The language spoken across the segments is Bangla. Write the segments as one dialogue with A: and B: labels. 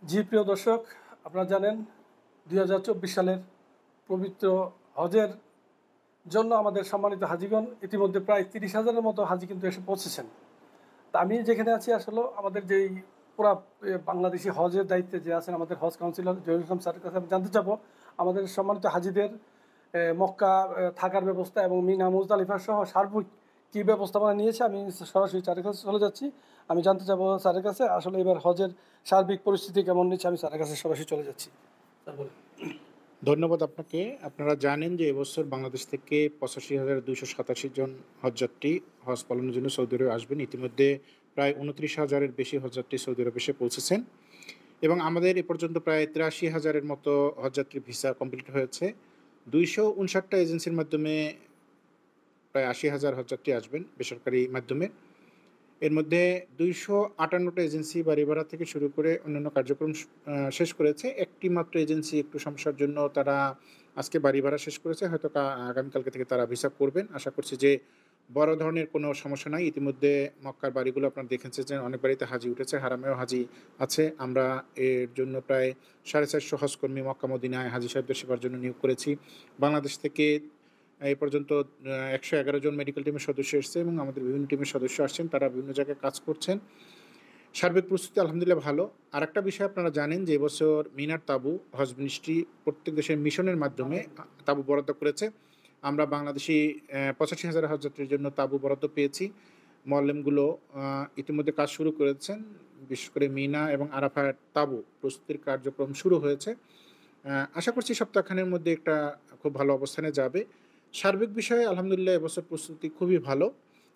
A: জি প্রিয় দর্শক, আপনারা জানেন ২০২৪ সালের পবিত্র হজের জন্য আমাদের সম্মানিত হাজিগণ ইতিমধ্যে প্রায় ৩০,০০০-এর মতো হাজি কিন্তু এসে পৌঁছেছেন। তা আমি যেখানে আছি আসলে আমাদের যেই পুরা বাংলাদেশি হজের দায়িত্বে যে আছেন আমাদের হজ কাউন্সিলর জহিরুল ইসলাম স্যারের কাছে আমি জানতে চাবো আমাদের সম্মানিত হাজিদের মক্কা থাকার ব্যবস্থা এবং মিনা মুজদালিফা সহ সার্বিক কী ব্যবস্থাপনা নিয়েছে। আমি সরাসরি স্যারের কাছে চলে যাচ্ছি। আমি জানতে চাবো স্যারের কাছে আসলে এবার হজের সার্বিক পরিস্থিতি কেমন নিচ্ছে। আমি স্যারের কাছে সরাসরি চলে যাচ্ছি। স্যার বলুন।
B: ধন্যবাদ আপনাকে। আপনারা জানেন যে এবছর বাংলাদেশ থেকে ৮৫,২৮৭ জন হজযাত্রী হজ পালনের জন্য সৌদি আরবে আসবেন। ইতিমধ্যে প্রায় ২৯,০০০-এর বেশি হজযাত্রী সৌদি আরবে এসে পৌঁছেছেন এবং আমাদের এ পর্যন্ত প্রায় ৮৩,০০০-এর মতো হজযাত্রী ভিসা কমপ্লিট হয়েছে। ২৫৯টা এজেন্সির মাধ্যমে প্রায় ৮০,০০০ হজযাত্রী আসবেন বেসরকারি মাধ্যমে। এর মধ্যে ২৫৮টা এজেন্সি বাড়ি ভাড়া থেকে শুরু করে অন্যান্য কার্যক্রম শেষ করেছে। একটি মাত্র এজেন্সি একটু সমস্যার জন্য তারা আজকে বাড়ি ভাড়া শেষ করেছে। হয়তো আগামীকালকে থেকে তারা ভিসা করবেন। আশা করছি যে বড় ধরনের কোনো সমস্যা নাই। ইতিমধ্যে মক্কার বাড়িগুলো আপনারা দেখেছেন যে অনেক বাড়িতে হাজি উঠেছে, হারামেও হাজি আছে। আমরা এর জন্য প্রায় ৪৫০ হজকর্মী মক্কা মদিনায় হাজি সাহেবদের সেবার জন্য নিয়োগ করেছি। বাংলাদেশ থেকে এই পর্যন্ত ১১১ জন মেডিকেল টিমের সদস্য এসছে এবং আমাদের বিভিন্ন টিমের সদস্য আসছেন। তারা বিভিন্ন জায়গায় কাজ করছেন। সার্বিক প্রস্তুতি আলহামদুলিল্লাহ ভালো। আরেকটা বিষয় আপনারা জানেন যে এবছর মিনার তাঁবু হজ মিনিস্ট্রি প্রত্যেক দেশের মিশনের মাধ্যমে তাঁবু বরাদ্দ করেছে। আমরা বাংলাদেশি ৮৫,০০০ হজযাত্রীর জন্য তাঁবু বরাদ্দ পেয়েছি। মোয়াল্লেমগুলো ইতিমধ্যে কাজ শুরু করেছেন। বিশেষ করে মিনা এবং আরাফার তাঁবু প্রস্তুতির কার্যক্রম শুরু হয়েছে। আশা করছি সপ্তাহখানেক মধ্যে একটা খুব ভালো অবস্থানে যাবে। সার্বিক বিষয়ে আলহামদুলিল্লাহ এবছর প্রস্তুতি খুবই ভালো।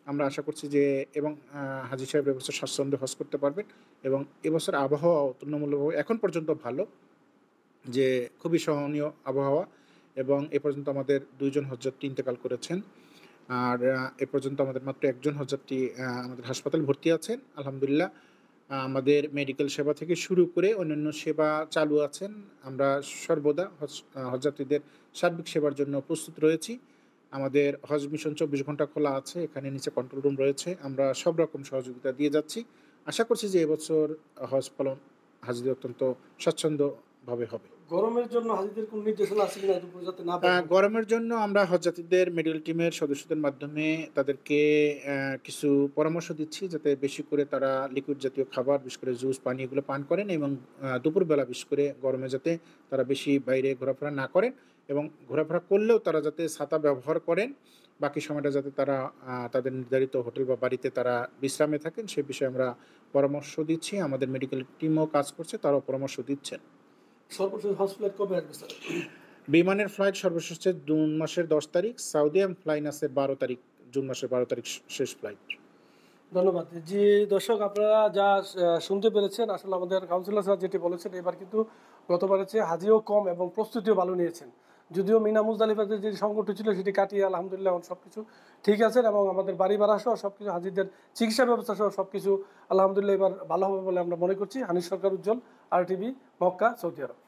B: আমরা আশা করছি যে এবং হাজী সাহেব এবছর স্বাচ্ছন্দ্যে হজ করতে পারবেন এবং এবছর আবহাওয়াও তুলনামূলকভাবে এখন পর্যন্ত ভালো, যে খুবই সহনীয় আবহাওয়া এবং এ পর্যন্ত আমাদের ২ জন হজযাত্রী ইন্তেকাল করেছেন। আর এ পর্যন্ত আমাদের মাত্র একজন হজযাত্রী আমাদের হাসপাতালে ভর্তি আছেন। আলহামদুলিল্লাহ আমাদের মেডিকেল সেবা থেকে শুরু করে অন্যান্য সেবা চালু আছেন। আমরা সর্বদা হজযাত্রীদের সার্বিক সেবার জন্য প্রস্তুত রয়েছি। আমাদের হজ মিশন ২৪ ঘন্টা খোলা আছে। এখানে নিচে কন্ট্রোল রুম রয়েছে। আমরা সব রকম সহযোগিতা দিয়ে যাচ্ছি। আশা করছি যে এবছর হজ পালন হাজিদের অত্যন্ত স্বাচ্ছন্দ্যভাবে হবে।
A: গরমের জন্য হাজিদের কোন নির্দেশনা আছে কিনা দুপুরে যাতে না পারে?
B: গরমের জন্য আমরা হজযাত্রীদের মেডিকেল টিমের সদস্যদের মাধ্যমে তাদেরকে কিছু পরামর্শ দিচ্ছি যাতে বেশি করে তারা লিকুইড জাতীয় খাবার, বিশেষ করে জুস, পানি এগুলো পান করেন এবং দুপুরবেলা বিশেষ করে গরমে যাতে তারা বেশি বাইরে ঘোরাফেরা না করেন এবং ঘোরাফেরা করলেও তারা যাতে ছাতা ব্যবহার করেন। বাকি সময়টা যাতে তারা তাদের নির্ধারিত হোটেল বা বাড়িতে তারা বিশ্রামে থাকেন, সে বিষয়ে আমরা পরামর্শ দিচ্ছি। আমাদের মেডিকেল টিমও কাজ করছে, তারাও পরামর্শ দিচ্ছেন।
A: সর্বশেষ হজ ফ্লাইট কবে আসবে স্যার?
B: বিমানের ফ্লাইট সর্বশেষ হচ্ছে জুন মাসের ১০ তারিখ। সৌদি ফ্লাইন আছে ১২ তারিখ, জুন মাসের ১২ তারিখ শেষ ফ্লাইট।
A: ধন্যবাদ। জি দর্শক, আপনারা যা শুনতে পেরেছেন আসলে আমাদের কাউন্সিলর স্যার যেটি বলেছেন এবার কিন্তু গতবারের চেয়ে হাজিও কম এবং প্রস্তুতিও ভালো নিয়েছেন। যদিও মিনা মুজদালিফাতে যে সংকট ছিল সেটি কাটিয়ে আলহামদুলিল্লাহ এখন সব কিছু ঠিক আছেন এবং আমাদের বাড়ি ভাড়া সহ সব কিছু হাজিদের চিকিৎসা ব্যবস্থা সহ সব কিছু আলহামদুলিল্লাহ এবার ভালো হবে বলে আমরা মনে করছি। হানিফ সরকার উজ্জ্বল, RTV, মক্কা, সৌদি আরব।